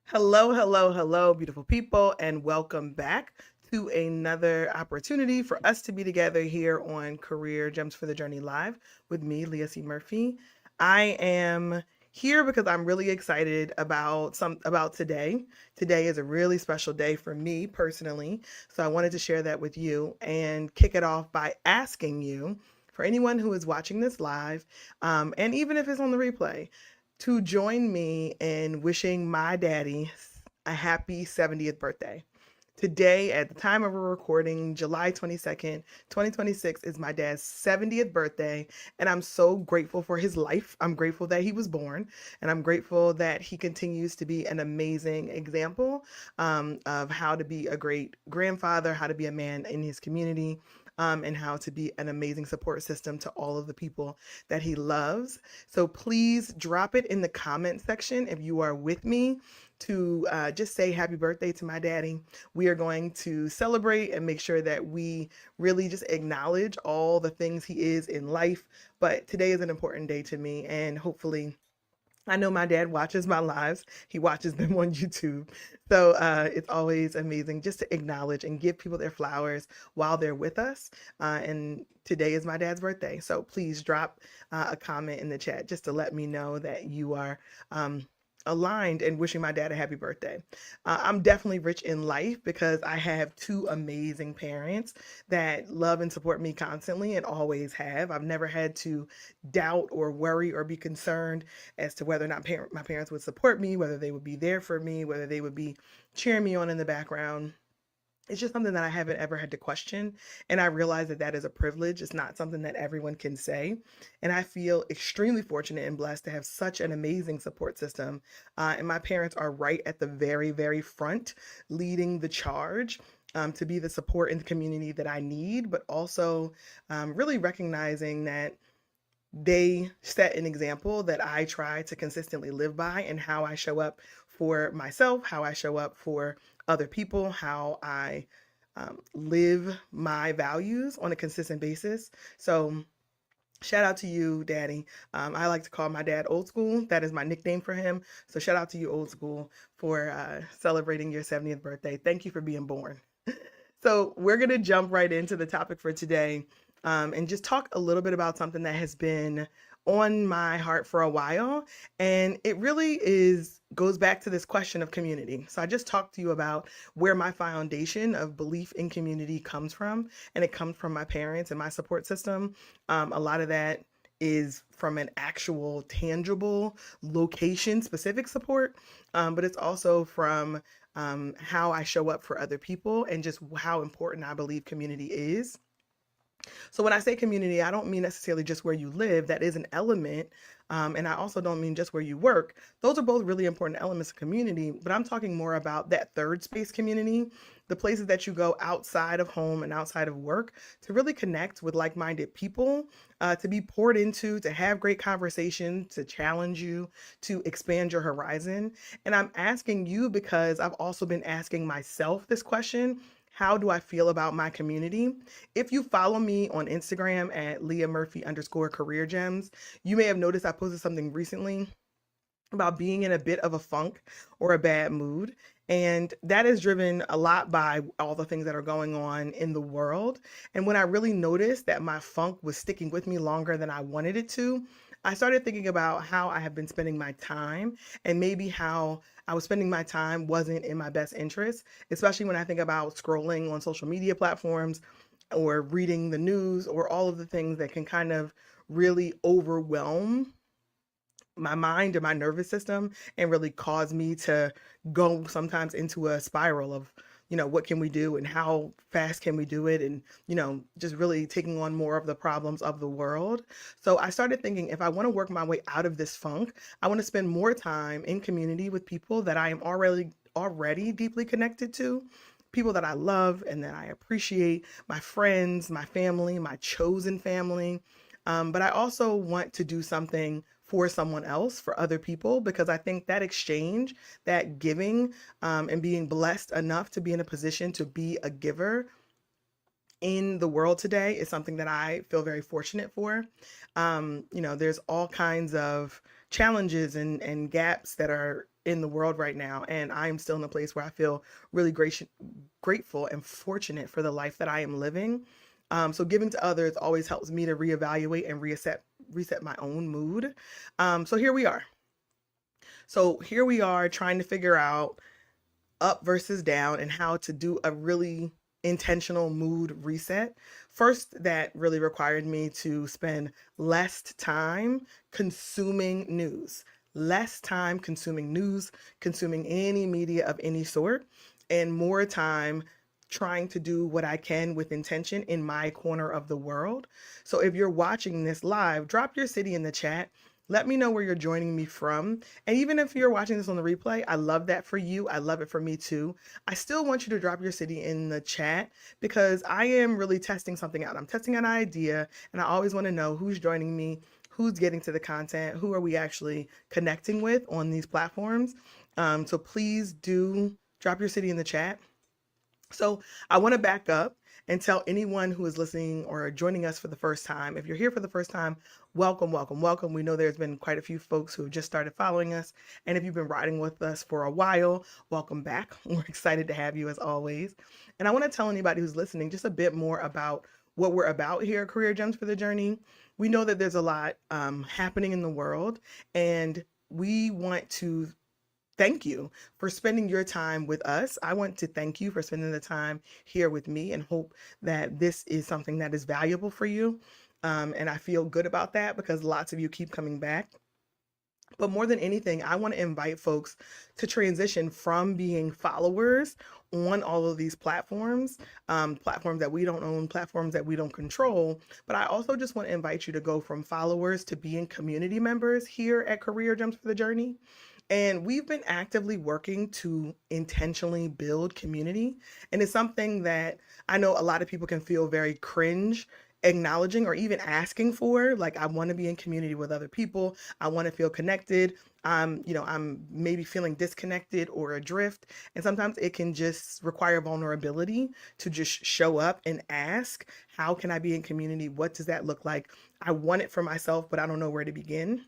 Hello, hello, hello, beautiful people, and welcome back to another opportunity for us to be together here on Career Gems for the Journey Live with me, Leah C. Murphy. I am here because I'm really excited about today. Today is a really special day for me personally, so I wanted to share that with you and kick it off by asking you, for anyone who is watching this live, and even if it's on the replay, to join me in wishing my daddy a happy 70th birthday. Today, at the time of a recording, July 22nd, 2026, is my dad's 70th birthday, and I'm so grateful for his life. I'm grateful that he was born, and I'm grateful that he continues to be an amazing example of how to be a great grandfather, how to be a man in his community, and how to be an amazing support system to all of the people that he loves. So please drop it in the comment section if you are with me to just say happy birthday to my daddy. We are going to celebrate and make sure that we really just acknowledge all the things he is in life. But today is an important day to me, and hopefully I know my dad watches my lives. He watches them on YouTube. So it's always amazing just to acknowledge and give people their flowers while they're with us. And today is my dad's birthday. So please drop a comment in the chat just to let me know that you are aligned and wishing my dad a happy birthday. I'm definitely rich in life because I have two amazing parents that love and support me constantly and always have. I've never had to doubt or worry or be concerned as to whether or not my parents would support me, whether they would be there for me, whether they would be cheering me on in the background. It's just something that I haven't ever had to question. And I realize that that is a privilege. It's not something that everyone can say. And I feel extremely fortunate and blessed to have such an amazing support system. And my parents are right at the very, very front, leading the charge. To be the support in the community that I need, but also really recognizing that they set an example that I try to consistently live by, and how I show up for myself, how I show up for other people, how I live my values on a consistent basis. So, shout out to you, Daddy. I like to call my dad Old School. That is my nickname for him. So, shout out to you, Old School, for celebrating your 70th birthday. Thank you for being born. So, we're going to jump right into the topic for today, and just talk a little bit about something that has been on my heart for a while. And it really goes back to this question of community. So, I just talked to you about where my foundation of belief in community comes from, and it comes from my parents and my support system. A lot of that is from an actual tangible location specific support, but it's also from how I show up for other people and just how important I believe community is. So when I say community, I don't mean necessarily just where you live. That is an element. And I also don't mean just where you work. Those are both really important elements of community, but I'm talking more about that third space community, the places that you go outside of home and outside of work to really connect with like-minded people, to be poured into, to have great conversation, to challenge you, to expand your horizon. And I'm asking you because I've also been asking myself this question: how do I feel about my community? If you follow me on Instagram at Leah Murphy underscore career gems, you may have noticed I posted something recently about being in a bit of a funk or a bad mood. And that is driven a lot by all the things that are going on in the world. And when I really noticed that my funk was sticking with me longer than I wanted it to, I started thinking about how I have been spending my time, and maybe how I was spending my time wasn't in my best interest, especially when I think about scrolling on social media platforms or reading the news or all of the things that can kind of really overwhelm my mind or my nervous system and really cause me to go sometimes into a spiral of, what can we do and how fast can we do it, and just really taking on more of the problems of the world. So I started thinking, if I want to work my way out of this funk, I want to spend more time in community with people that I am already deeply connected to, people that I love and that I appreciate, my friends, my family, my chosen family. But I also want to do something for someone else, for other people, because I think that exchange, that giving, and being blessed enough to be in a position to be a giver in the world today is something that I feel very fortunate for. There's all kinds of challenges and gaps that are in the world right now, and I'm still in a place where I feel really grateful and fortunate for the life that I am living. So giving to others always helps me to reevaluate and reset my own mood. So here we are. So here we are trying to figure out up versus down and how to do a really intentional mood reset. First, that really required me to spend less time consuming news, less time consuming news, consuming any media of any sort, and more time trying to do what I can with intention in my corner of the world. So if you're watching this live, drop your city in the chat. Let me know where you're joining me from. And even if you're watching this on the replay, I love that for you. I love it for me too. I still want you to drop your city in the chat because I am really testing something out. I'm testing an idea, and I always want to know who's joining me, who's getting to the content, who are we actually connecting with on these platforms. So please do drop your city in the chat. So I want to back up and tell anyone who is listening or joining us for the first time, if you're here for the first time, welcome, welcome, welcome. We know there's been quite a few folks who have just started following us. And if you've been riding with us for a while, welcome back. We're excited to have you as always. And I want to tell anybody who's listening just a bit more about what we're about here at Career Gems for the Journey. We know that there's a lot happening in the world, and we want to thank you for spending your time with us. I want to thank you for spending the time here with me and hope that this is something that is valuable for you. And I feel good about that because lots of you keep coming back. But more than anything, I want to invite folks to transition from being followers on all of these platforms, platforms that we don't own, platforms that we don't control. But I also just want to invite you to go from followers to being community members here at Career Gems for the Journey. And we've been actively working to intentionally build community. And it's something that I know a lot of people can feel very cringe acknowledging or even asking for. Like, I want to be in community with other people. I want to feel connected. I'm maybe feeling disconnected or adrift. And sometimes it can just require vulnerability to just show up and ask, how can I be in community? What does that look like? I want it for myself, but I don't know where to begin.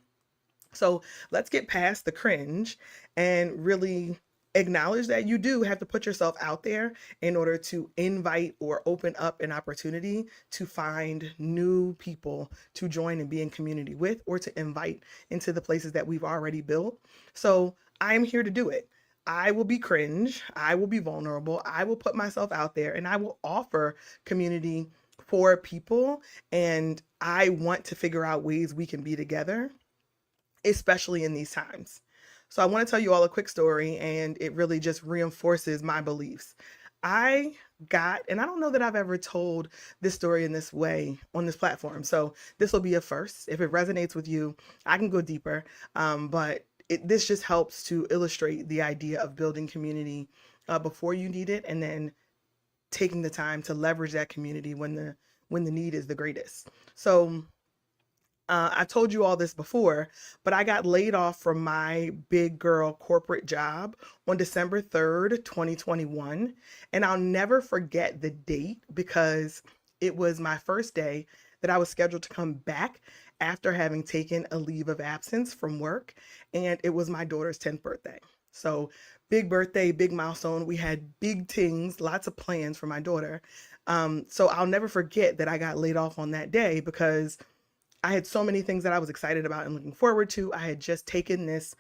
So let's get past the cringe and really acknowledge that you do have to put yourself out there in order to invite or open up an opportunity to find new people to join and be in community with, or to invite into the places that we've already built. So I'm here to do it. I will be cringe. I will be vulnerable. I will put myself out there and I will offer community for people. And I want to figure out ways we can be together, especially in these times. So I want to tell you all a quick story, and it really just reinforces my beliefs. I got, and I don't know that I've ever told this story in this way on this platform. So this will be a first. If it resonates with you, I can go deeper. But this just helps to illustrate the idea of building community before you need it, and then taking the time to leverage that community when the need is the greatest. So I told you all this before, but I got laid off from my big girl corporate job on December 3rd, 2021. And I'll never forget the date because it was my first day that I was scheduled to come back after having taken a leave of absence from work. And it was my daughter's 10th birthday. So big birthday, big milestone. We had big things, lots of plans for my daughter. So I'll never forget that I got laid off on that day because I had so many things that I was excited about and looking forward to. I had just taken this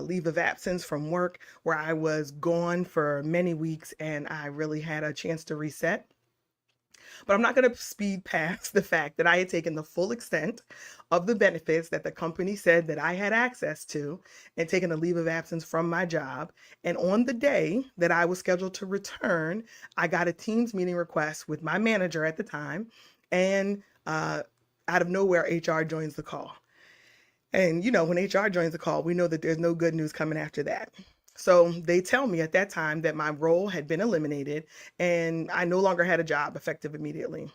leave of absence from work where I was gone for many weeks, and I really had a chance to reset. But I'm not going to speed past the fact that I had taken the full extent of the benefits that the company said that I had access to and taken a leave of absence from my job. And on the day that I was scheduled to return, I got a Teams meeting request with my manager at the time, and out of nowhere, HR joins the call. And when HR joins the call, we know that there's no good news coming after that. So they tell me at that time that my role had been eliminated and I no longer had a job effective immediately.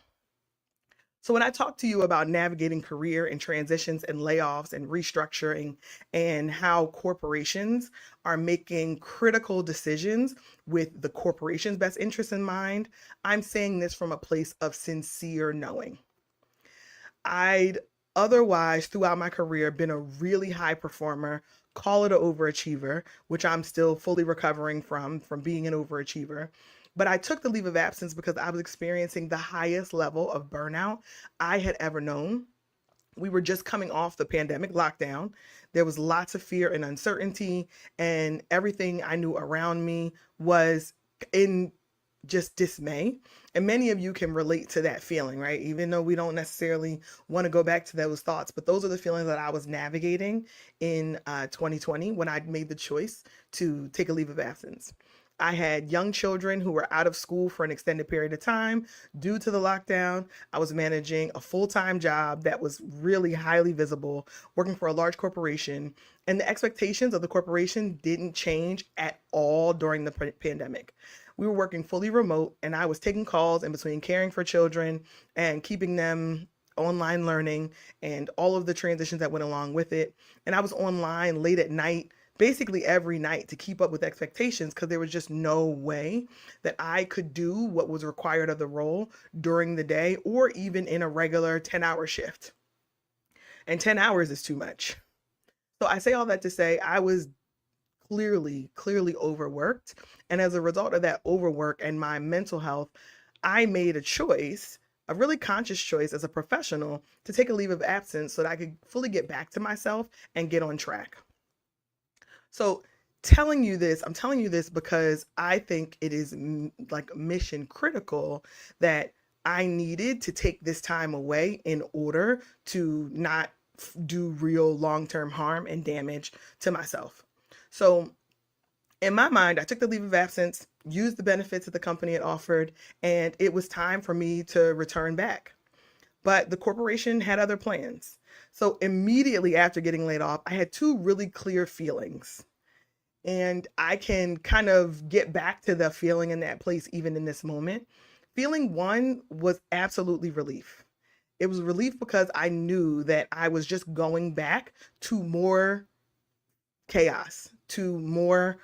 So when I talk to you about navigating career and transitions and layoffs and restructuring and how corporations are making critical decisions with the corporation's best interests in mind, I'm saying this from a place of sincere knowing. I'd otherwise throughout my career been a really high performer, call it an overachiever, which I'm still fully recovering from being an overachiever. But I took the leave of absence because I was experiencing the highest level of burnout I had ever known. We were just coming off the pandemic lockdown. There was lots of fear and uncertainty, and everything I knew around me was in just dismay. And many of you can relate to that feeling, right? Even though we don't necessarily want to go back to those thoughts, but those are the feelings that I was navigating in 2020 when I made the choice to take a leave of absence. I had young children who were out of school for an extended period of time due to the lockdown. I was managing a full time job that was really highly visible, working for a large corporation. And the expectations of the corporation didn't change at all during the pandemic. We were working fully remote, and I was taking calls in between caring for children and keeping them online learning and all of the transitions that went along with it. And I was online late at night, basically every night, to keep up with expectations because there was just no way that I could do what was required of the role during the day or even in a regular 10-hour shift. And 10 hours is too much. So I say all that to say I was clearly overworked. And as a result of that overwork and my mental health, I made a choice, a really conscious choice as a professional, to take a leave of absence so that I could fully get back to myself and get on track. So I'm telling you this because I think it is like mission critical that I needed to take this time away in order to not do real long-term harm and damage to myself. So in my mind, I took the leave of absence, used the benefits that the company had offered, and it was time for me to return back. But the corporation had other plans. So immediately after getting laid off, I had two really clear feelings. And I can kind of get back to the feeling in that place even in this moment. Feeling one was absolutely relief. It was relief because I knew that I was just going back to more chaos, to more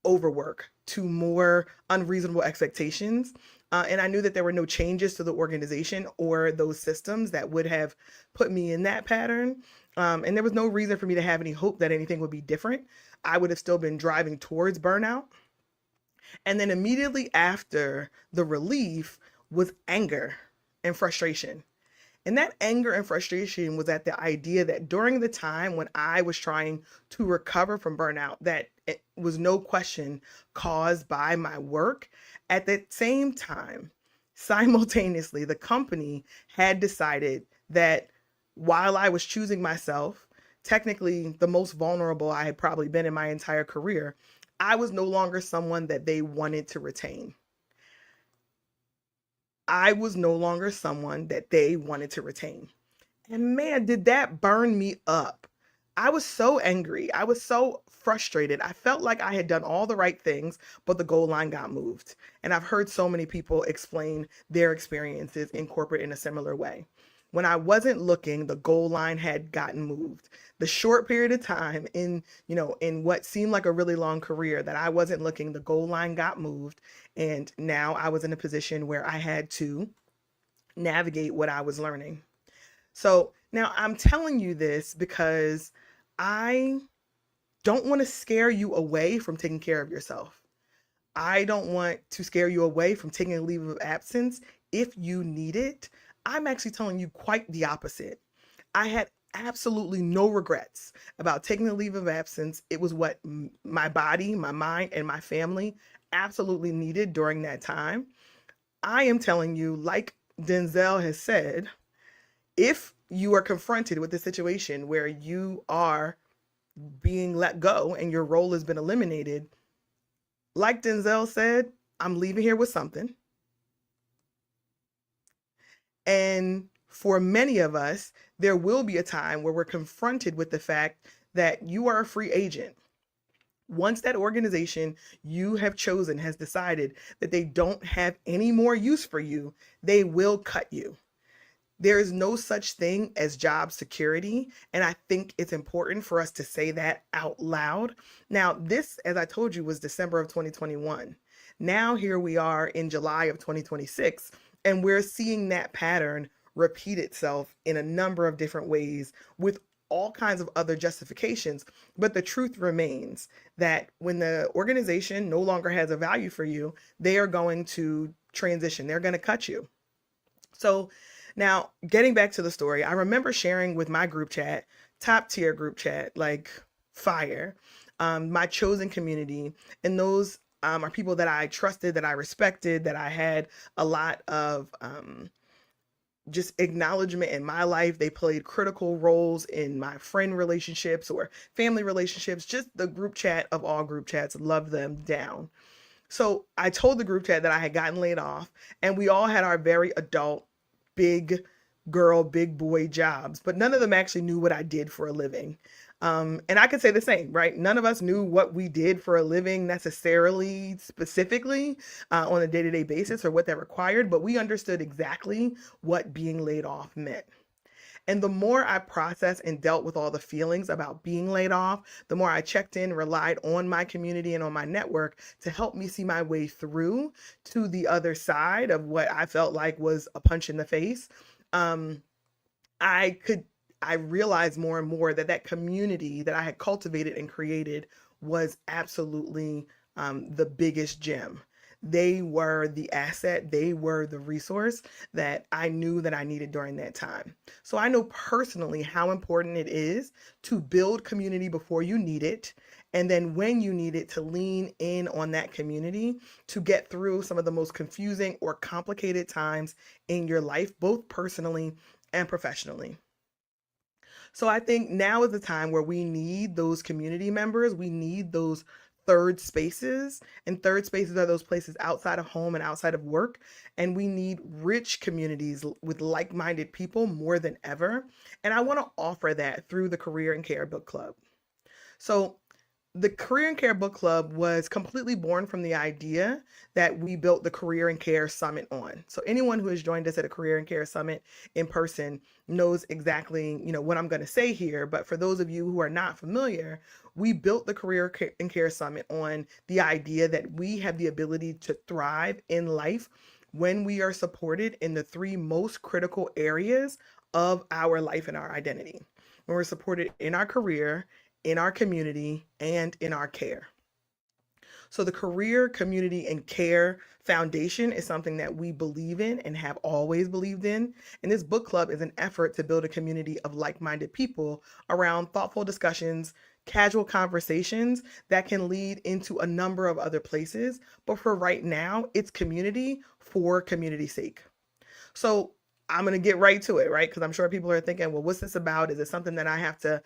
overwork, to more unreasonable expectations. And I knew that there were no changes to the organization or those systems that would have put me in that pattern. And there was no reason for me to have any hope that anything would be different. I would have still been driving towards burnout. And then immediately after the relief was anger and frustration. And that anger and frustration was at the idea that during the time when I was trying to recover from burnout, that it was no question caused by my work. At the same time, simultaneously, the company had decided that while I was choosing myself, technically the most vulnerable I had probably been in my entire career, I was no longer someone that they wanted to retain. I was no longer someone that they wanted to retain. And man, did that burn me up. I was so angry. I was so frustrated. I felt like I had done all the right things, but the goal line got moved. And I've heard so many people explain their experiences in corporate in a similar way. When I wasn't looking, the goal line had gotten moved. The short period of time in what seemed like a really long career that I wasn't looking, the goal line got moved. And now I was in a position where I had to navigate what I was learning. So now I'm telling you this because I don't want to scare you away from taking care of yourself. I don't want to scare you away from taking a leave of absence if you need it. I'm actually telling you quite the opposite. I had absolutely no regrets about taking a leave of absence. It was what my body, my mind, and my family absolutely needed during that time. I am telling you, like Denzel has said, if you are confronted with a situation where you are being let go and your role has been eliminated, like Denzel said, I'm leaving here with something. And for many of us, there will be a time where we're confronted with the fact that you are a free agent. Once that organization you have chosen has decided that they don't have any more use for you, they will cut you. There is no such thing as job security. And I think it's important for us to say that out loud. Now, this, as I told you, was December of 2021. Now, here we are in July of 2026, and we're seeing that pattern repeat itself in a number of different ways with all kinds of other justifications. But the truth remains that when the organization no longer has a value for you, they are going to transition, they're going to cut you. So now, getting back to the story, I remember sharing with my group chat, top tier group chat, like fire, my chosen community. And those are people that I trusted, that I respected, that I had a lot of just acknowledgement in my life. They played critical roles in my friend relationships or family relationships. Just the group chat of all group chats, love them down. So I told the group chat that I had gotten laid off, and we all had our very adult, big girl, big boy jobs, but none of them actually knew what I did for a living. And I could say the same, right? None of us knew what we did for a living necessarily, specifically on a day-to-day basis or what that required, but we understood exactly what being laid off meant. And the more I processed and dealt with all the feelings about being laid off, the more I checked in, relied on my community and on my network to help me see my way through to the other side of what I felt like was a punch in the face. Um, I could I realized more and more that that community that I had cultivated and created was absolutely the biggest gem. They were the asset, they were the resource that I knew that I needed during that time. So I know personally how important it is to build community before you need it. And then when you need it, to lean in on that community to get through some of the most confusing or complicated times in your life, both personally and professionally. So I think now is the time where we need those community members. We need those third spaces. And third spaces are those places outside of home and outside of work. And we need rich communities with like minded people more than ever. And I want to offer that through the Career and Care Book Club. So the Career and Care Book Club was completely born from the idea that we built the Career and Care Summit on. So anyone who has joined us at a Career and Care Summit in person knows exactly, what I'm going to say here. But for those of you who are not familiar, we built the Career and Care Summit on the idea that we have the ability to thrive in life when we are supported in the three most critical areas of our life and our identity. When we're supported in our career, in our community, and in our care. So the Career, Community, and Care Foundation is something that we believe in and have always believed in. And this book club is an effort to build a community of like-minded people around thoughtful discussions, casual conversations that can lead into a number of other places. But for right now, it's community for community's sake. So I'm going to get right to it, right? Because I'm sure people are thinking, well, what's this about? Is it something that I have to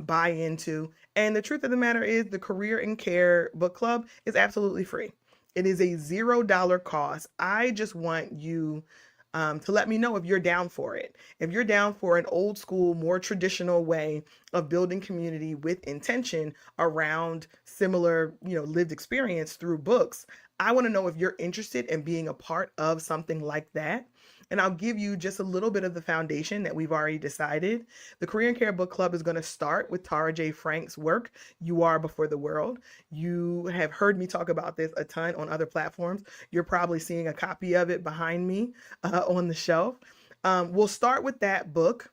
buy into? And the truth of the matter is the Career and Care Book Club is absolutely free. It is a $0 cost. I just want you to let me know if you're down for it. If you're down for an old school, more traditional way of building community with intention around similar, lived experience through books, I want to know if you're interested in being a part of something like that. And I'll give you just a little bit of the foundation that we've already decided. The Career and Care Book Club is going to start with Tara J. Frank's work, You Are Before the World. You have heard me talk about this a ton on other platforms. You're probably seeing a copy of it behind me on the shelf. We'll start with that book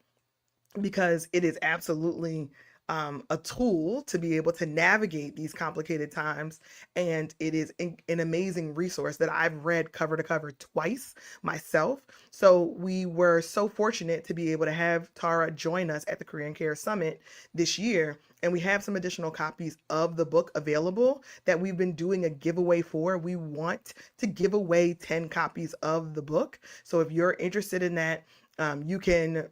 because it is absolutely a tool to be able to navigate these complicated times. And it is an amazing resource that I've read cover to cover twice myself. So we were so fortunate to be able to have Tara join us at the Career and Care Summit this year. And we have some additional copies of the book available that we've been doing a giveaway for. We want to give away 10 copies of the book. So if you're interested in that, you can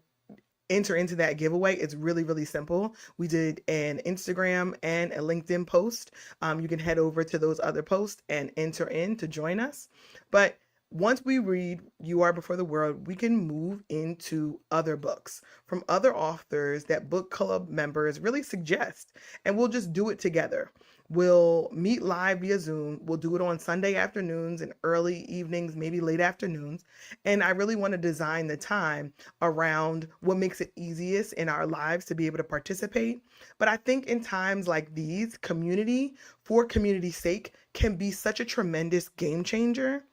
enter into that giveaway. It's really, really simple. We did an Instagram and a LinkedIn post. You can head over to those other posts and enter in to join us. But once we read You Are Before the World, we can move into other books from other authors that book club members really suggest, and we'll just do it together. We'll meet live via Zoom. We'll do it on Sunday afternoons and early evenings, maybe late afternoons. And I really want to design the time around what makes it easiest in our lives to be able to participate. But I think in times like these, community for community's sake can be such a tremendous game changer.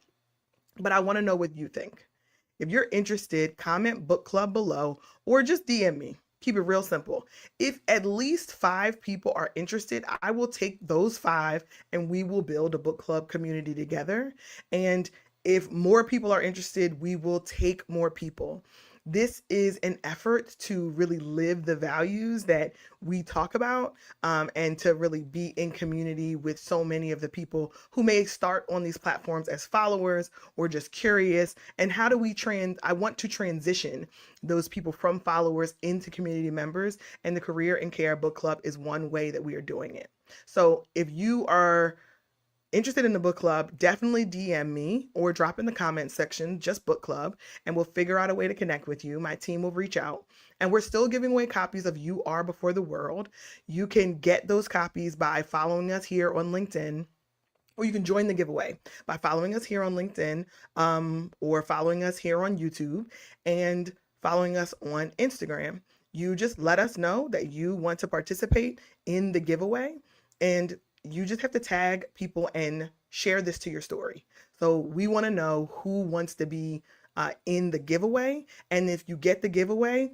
But I want to know what you think. If you're interested, comment book club below or just DM me. Keep it real simple. If at least 5 people are interested, I will take those 5 and we will build a book club community together. And if more people are interested, we will take more people. This is an effort to really live the values that we talk about, and to really be in community with so many of the people who may start on these platforms as followers or just curious. And how do we I want to transition those people from followers into community members, and the Career and Care Book Club is one way that we are doing it. So if you are interested in the book club, definitely DM me or drop in the comment section, just book club, and we'll figure out a way to connect with you. My team will reach out. And we're still giving away copies of You Are Before the World. You can get those copies by following us here on LinkedIn, or you can join the giveaway by following us here on LinkedIn, or following us here on YouTube, and following us on Instagram. You just let us know that you want to participate in the giveaway, and you just have to tag people and share this to your story. So we want to know who wants to be in the giveaway. And if you get the giveaway,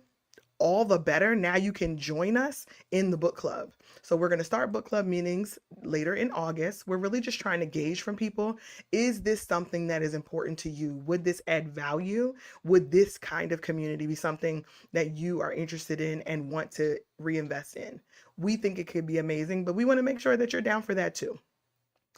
all the better. Now you can join us in the book club. So we're going to start book club meetings later in August. We're really just trying to gauge from people, is this something that is important to you? Would this add value? Would this kind of community be something that you are interested in and want to reinvest in? We think it could be amazing, but we want to make sure that you're down for that too.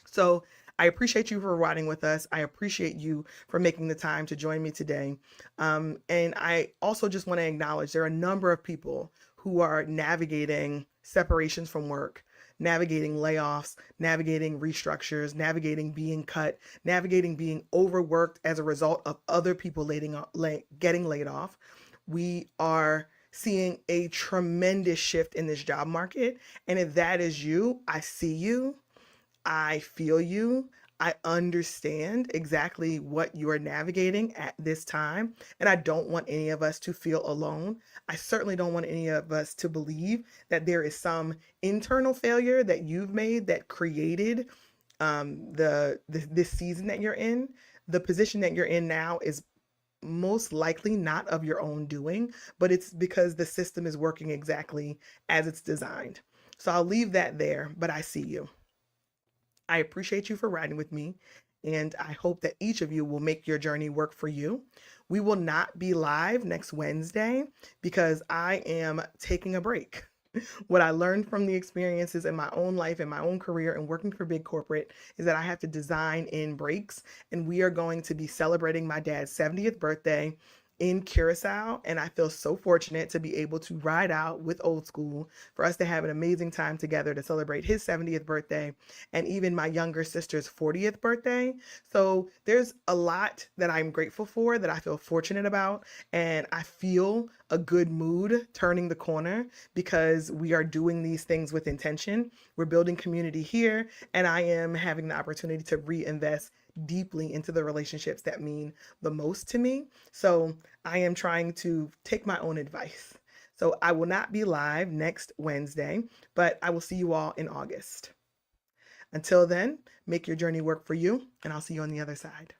So I appreciate you for riding with us. I appreciate you for making the time to join me today. And I also just want to acknowledge there are a number of people who are navigating separations from work, navigating layoffs, navigating restructures, navigating being cut, navigating being overworked as a result of other people getting laid off. We are seeing a tremendous shift in this job market. And if that is you, I see you. I feel you. I understand exactly what you're navigating at this time. And I don't want any of us to feel alone. I certainly don't want any of us to believe that there is some internal failure that you've made that created this season that you're in. The position that you're in now is most likely not of your own doing, but it's because the system is working exactly as it's designed. So I'll leave that there, but I see you. I appreciate you for riding with me, and I hope that each of you will make your journey work for you. We will not be live next Wednesday because I am taking a break. What I learned from the experiences in my own life and my own career and working for big corporate is that I have to design in breaks, and we are going to be celebrating my dad's 70th birthday in Curacao, and I feel so fortunate to be able to ride out with Old School for us to have an amazing time together to celebrate his 70th birthday and even my younger sister's 40th birthday. So there's a lot that I'm grateful for, that I feel fortunate about, and I feel a good mood turning the corner because we are doing these things with intention. We're building community here, and I am having the opportunity to reinvest deeply into the relationships that mean the most to me. So I am trying to take my own advice. So I will not be live next Wednesday, but I will see you all in August. Until then, make your journey work for you, and I'll see you on the other side.